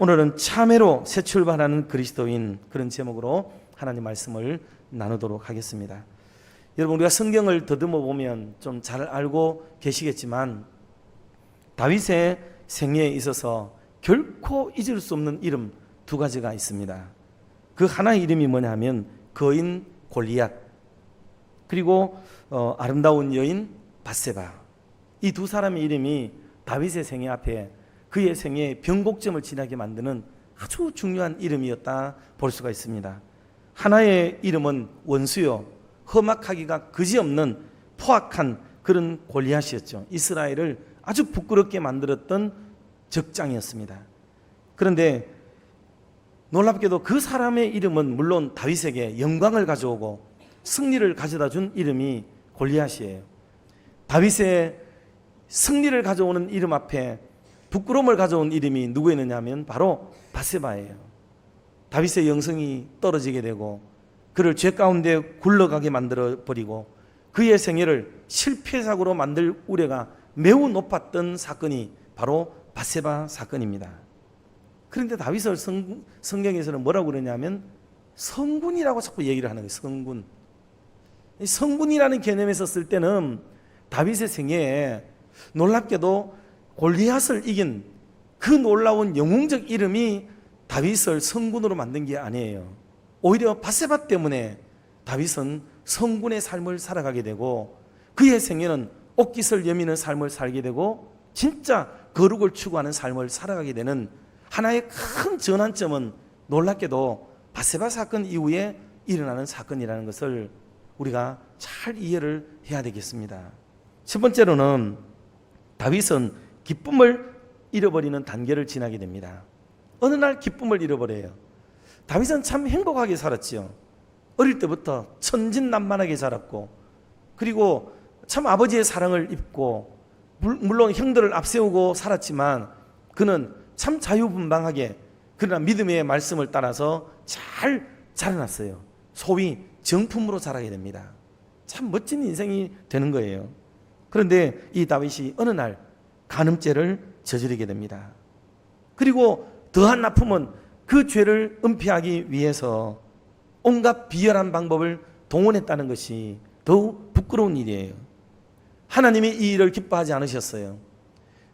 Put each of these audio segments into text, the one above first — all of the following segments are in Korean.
오늘은 참회로 새 출발하는 그리스도인, 그런 제목으로 하나님 말씀을 나누도록 하겠습니다. 여러분, 우리가 성경을 더듬어 보면 좀 잘 알고 계시겠지만 다윗의 생애에 있어서 결코 잊을 수 없는 이름 두 가지가 있습니다. 그 하나의 이름이 뭐냐 하면 거인 골리앗, 그리고 아름다운 여인 밧세바. 이 두 사람의 이름이 다윗의 생애 앞에 그의 생애의 변곡점을 지나게 만드는 아주 중요한 이름이었다 볼 수가 있습니다. 하나의 이름은 원수요, 험악하기가 그지없는 포악한 그런 골리앗이었죠. 이스라엘을 아주 부끄럽게 만들었던 적장이었습니다. 그런데 놀랍게도 그 사람의 이름은 물론 다윗에게 영광을 가져오고 승리를 가져다 준 이름이 골리앗이에요. 다윗의 승리를 가져오는 이름 앞에 부끄러움을 가져온 이름이 누구였느냐 하면 바로 밧세바예요. 다윗의 영성이 떨어지게 되고 그를 죄 가운데 굴러가게 만들어버리고 그의 생애를 실패작으로 만들 우려가 매우 높았던 사건이 바로 밧세바 사건입니다. 그런데 다윗을 성경에서는 뭐라고 그러냐면 성군이라고 자꾸 얘기를 하는 거예요. 성군. 성군이라는 개념에서 쓸 때는 다윗의 생애에 놀랍게도 골리앗을 이긴 그 놀라운 영웅적 이름이 다윗을 성군으로 만든 게 아니에요. 오히려 밧세바 때문에 다윗은 성군의 삶을 살아가게 되고 그의 생애는 옷깃을 여미는 삶을 살게 되고 진짜 거룩을 추구하는 삶을 살아가게 되는 하나의 큰 전환점은 놀랍게도 밧세바 사건 이후에 일어나는 사건이라는 것을 우리가 잘 이해를 해야 되겠습니다. 첫 번째로는 다윗은 기쁨을 잃어버리는 단계를 지나게 됩니다. 어느 날 기쁨을 잃어버려요. 다윗은 참 행복하게 살았지요. 어릴 때부터 천진난만하게 자랐고 그리고 참 아버지의 사랑을 입고 물론 형들을 앞세우고 살았지만 그는 참 자유분방하게 그러나 믿음의 말씀을 따라서 잘 자라났어요. 소위 정품으로 자라게 됩니다. 참 멋진 인생이 되는 거예요. 그런데 이 다윗이 어느 날 간음죄를 저지르게 됩니다. 그리고 더한 아픔은 그 죄를 은폐하기 위해서 온갖 비열한 방법을 동원했다는 것이 더욱 부끄러운 일이에요. 하나님이 이 일을 기뻐하지 않으셨어요.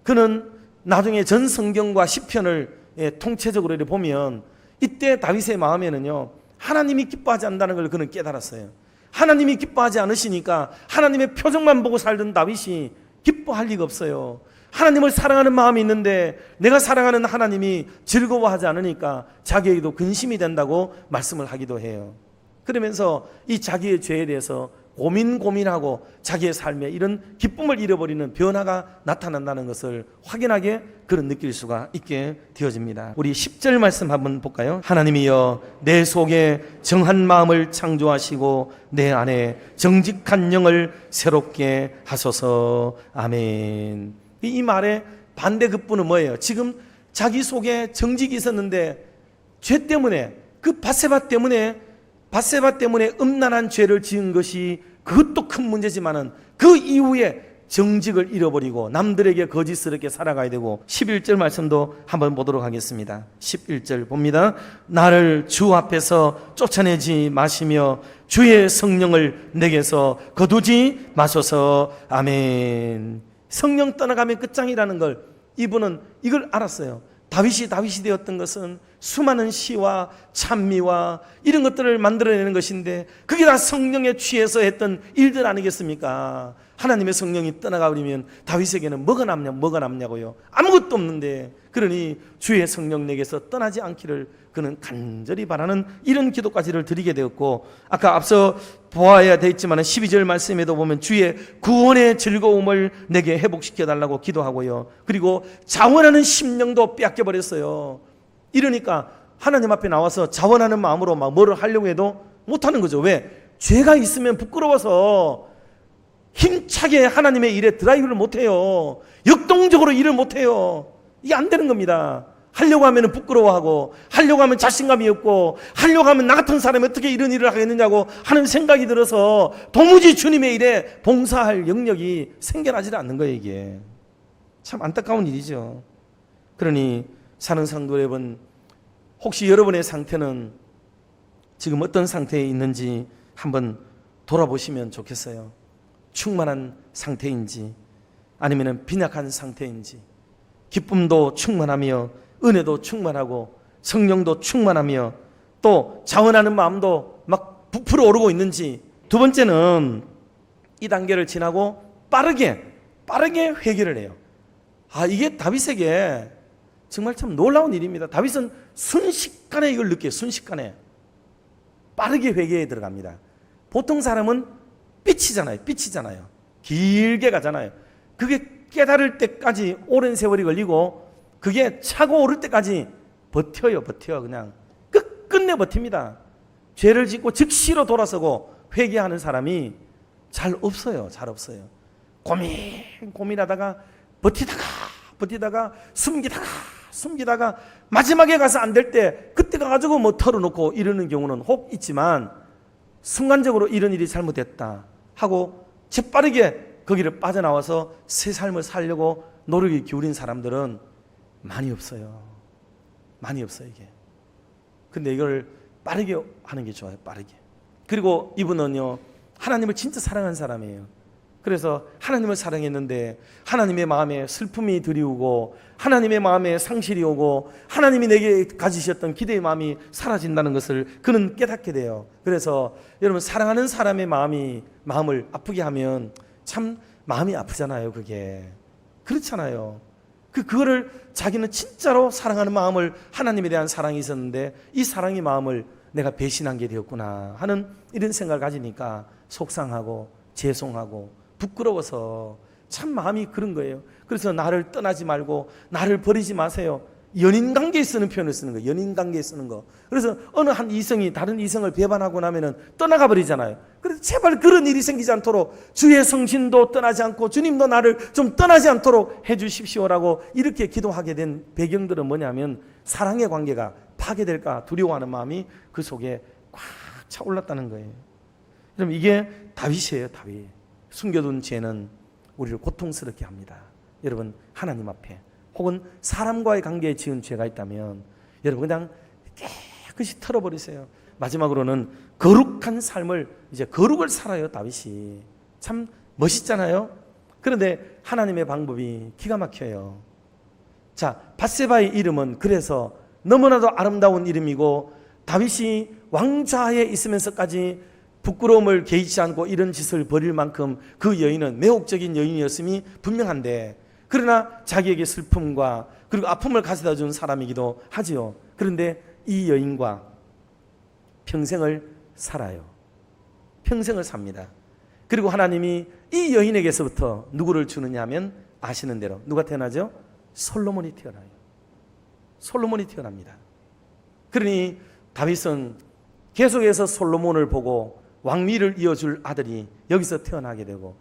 그는 나중에 전 성경과 시편을 통째적으로 보면 이때 다윗의 마음에는요, 하나님이 기뻐하지 않는다는 걸 그는 깨달았어요. 하나님이 기뻐하지 않으시니까 하나님의 표정만 보고 살던 다윗이 기뻐할 리가 없어요. 하나님을 사랑하는 마음이 있는데 내가 사랑하는 하나님이 즐거워하지 않으니까 자기에게도 근심이 된다고 말씀을 하기도 해요. 그러면서 이 자기의 죄에 대해서 고민하고 자기의 삶에 이런 기쁨을 잃어버리는 변화가 나타난다는 것을 확연하게 그런 느낄 수가 있게 되어집니다. 우리 10절 말씀 한번 볼까요? 하나님이여 내 속에 정한 마음을 창조하시고 내 안에 정직한 영을 새롭게 하소서. 아멘. 이 말의 반대 급부는 뭐예요? 지금 자기 속에 정직이 있었는데 죄 때문에 그 밧세바 때문에 음란한 죄를 지은 것이 그것도 큰 문제지만은 그 이후에 정직을 잃어버리고 남들에게 거짓스럽게 살아가야 되고 11절 말씀도 한번 보도록 하겠습니다. 11절 봅니다. 나를 주 앞에서 쫓아내지 마시며 주의 성령을 내게서 거두지 마소서. 아멘. 성령 떠나가면 끝장이라는 걸 이분은 이걸 알았어요. 다윗이 되었던 것은 수많은 시와 찬미와 이런 것들을 만들어내는 것인데 그게 다 성령에 취해서 했던 일들 아니겠습니까? 하나님의 성령이 떠나가 버리면 다윗에게는 뭐가 남냐고요? 아무것도 없는데, 그러니 주의 성령 내게서 떠나지 않기를 그는 간절히 바라는 이런 기도까지를 드리게 되었고, 아까 앞서 보아야 되겠지만 12절 말씀에도 보면 주의 구원의 즐거움을 내게 회복시켜 달라고 기도하고요, 그리고 자원하는 심령도 빼앗겨버렸어요. 이러니까 하나님 앞에 나와서 자원하는 마음으로 막 뭐를 하려고 해도 못하는 거죠. 왜? 죄가 있으면 부끄러워서 힘차게 하나님의 일에 드라이브를 못해요. 역동적으로 일을 못해요. 이게 안 되는 겁니다. 하려고 하면 부끄러워하고, 하려고 하면 자신감이 없고, 하려고 하면 나 같은 사람이 어떻게 이런 일을 하겠느냐고 하는 생각이 들어서 도무지 주님의 일에 봉사할 영역이 생겨나지 않는 거예요. 이게 참 안타까운 일이죠. 그러니 사는 성도 여러분, 혹시 여러분의 상태는 지금 어떤 상태에 있는지 한번 돌아보시면 좋겠어요. 충만한 상태인지 아니면 빈약한 상태인지, 기쁨도 충만하며 은혜도 충만하고 성령도 충만하며 또 자원하는 마음도 막 부풀어 오르고 있는지. 두 번째는 이 단계를 지나고 빠르게 회개를 해요. 이게 다윗에게 정말 참 놀라운 일입니다. 다윗은 순식간에 이걸 느껴요. 순식간에 빠르게 회개에 들어갑니다. 보통 사람은 삐치잖아요. 길게 가잖아요. 그게 깨달을 때까지 오랜 세월이 걸리고 그게 차고 오를 때까지 버텨요. 그냥 끝끝내 버팁니다. 죄를 짓고 즉시로 돌아서고 회개하는 사람이 잘 없어요. 고민하다가 버티다가 숨기다가 마지막에 가서 안 될 때 그때 가가지고 뭐 털어놓고 이러는 경우는 혹 있지만, 순간적으로 이런 일이 잘못됐다 하고 재빠르게 거기를 빠져나와서 새 삶을 살려고 노력이 기울인 사람들은 많이 없어요. 이게. 근데 이걸 빠르게 하는 게 좋아요. 빠르게. 그리고 이분은요, 하나님을 진짜 사랑한 사람이에요. 그래서 하나님을 사랑했는데 하나님의 마음에 슬픔이 드리우고 하나님의 마음에 상실이 오고 하나님이 내게 가지셨던 기대의 마음이 사라진다는 것을 그는 깨닫게 돼요. 그래서 여러분, 사랑하는 사람의 마음을 아프게 하면 참 마음이 아프잖아요. 그게 그렇잖아요. 그거를 자기는 진짜로 사랑하는 마음을, 하나님에 대한 사랑이 있었는데 이 사랑의 마음을 내가 배신한 게 되었구나 하는 이런 생각을 가지니까 속상하고 죄송하고 부끄러워서 참 마음이 그런 거예요. 그래서 나를 떠나지 말고 나를 버리지 마세요. 연인관계에 쓰는 표현을 쓰는 거예요. 연인관계에 쓰는 거. 그래서 어느 한 이성이 다른 이성을 배반하고 나면은 떠나가 버리잖아요. 그래서 제발 그런 일이 생기지 않도록 주의 성신도 떠나지 않고 주님도 나를 좀 떠나지 않도록 해주십시오라고 이렇게 기도하게 된 배경들은 뭐냐면, 사랑의 관계가 파괴될까 두려워하는 마음이 그 속에 꽉 차올랐다는 거예요. 그럼 이게 다윗이에요. 다윗. 숨겨둔 죄는 우리를 고통스럽게 합니다. 여러분, 하나님 앞에 혹은 사람과의 관계에 지은 죄가 있다면 여러분 그냥 깨끗이 털어버리세요. 마지막으로는 거룩한 삶을, 이제 거룩을 살아요. 다윗이 참 멋있잖아요. 그런데 하나님의 방법이 기가 막혀요. 자, 밧세바의 이름은 그래서 너무나도 아름다운 이름이고, 다윗이 왕좌에 있으면서까지 부끄러움을 개의치 않고 이런 짓을 벌일 만큼 그 여인은 매혹적인 여인이었음이 분명한데, 그러나 자기에게 슬픔과 그리고 아픔을 가져다 준 사람이기도 하지요. 그런데 이 여인과 평생을 살아요. 평생을 삽니다. 그리고 하나님이 이 여인에게서부터 누구를 주느냐 하면 아시는 대로 누가 태어나죠? 솔로몬이 태어나요. 솔로몬이 태어납니다. 그러니 다윗은 계속해서 솔로몬을 보고 왕위를 이어줄 아들이 여기서 태어나게 되고,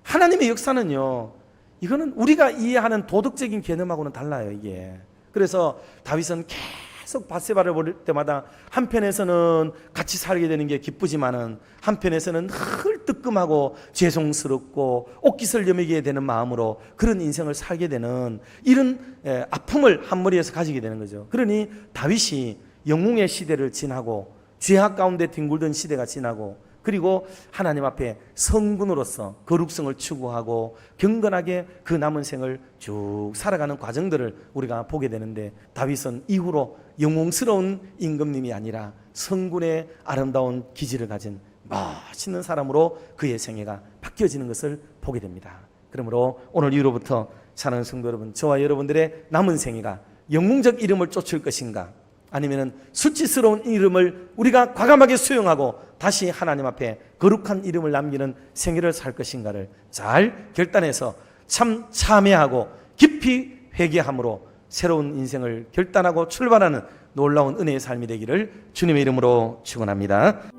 하나님의 역사는요, 이거는 우리가 이해하는 도덕적인 개념하고는 달라요. 이게. 그래서 다윗은 계속 밧세바를 볼 때마다 한편에서는 같이 살게 되는 게 기쁘지만은 한편에서는 늘 뜨끔하고 죄송스럽고 옷깃을 여미게 되는 마음으로 그런 인생을 살게 되는 이런 아픔을 한머리에서 가지게 되는 거죠. 그러니 다윗이 영웅의 시대를 지나고 죄악 가운데 뒹굴던 시대가 지나고, 그리고 하나님 앞에 성군으로서 거룩성을 추구하고 경건하게 그 남은 생을 쭉 살아가는 과정들을 우리가 보게 되는데, 다윗은 이후로 영웅스러운 임금님이 아니라 성군의 아름다운 기질을 가진 멋있는 사람으로 그의 생애가 바뀌어지는 것을 보게 됩니다. 그러므로 오늘 이후로부터 사랑하는 성도 여러분, 저와 여러분들의 남은 생애가 영웅적 이름을 쫓을 것인가, 아니면은 수치스러운 이름을 우리가 과감하게 수용하고 다시 하나님 앞에 거룩한 이름을 남기는 생애를 살 것인가를 잘 결단해서 참 참회하고 깊이 회개함으로 새로운 인생을 결단하고 출발하는 놀라운 은혜의 삶이 되기를 주님의 이름으로 축원합니다.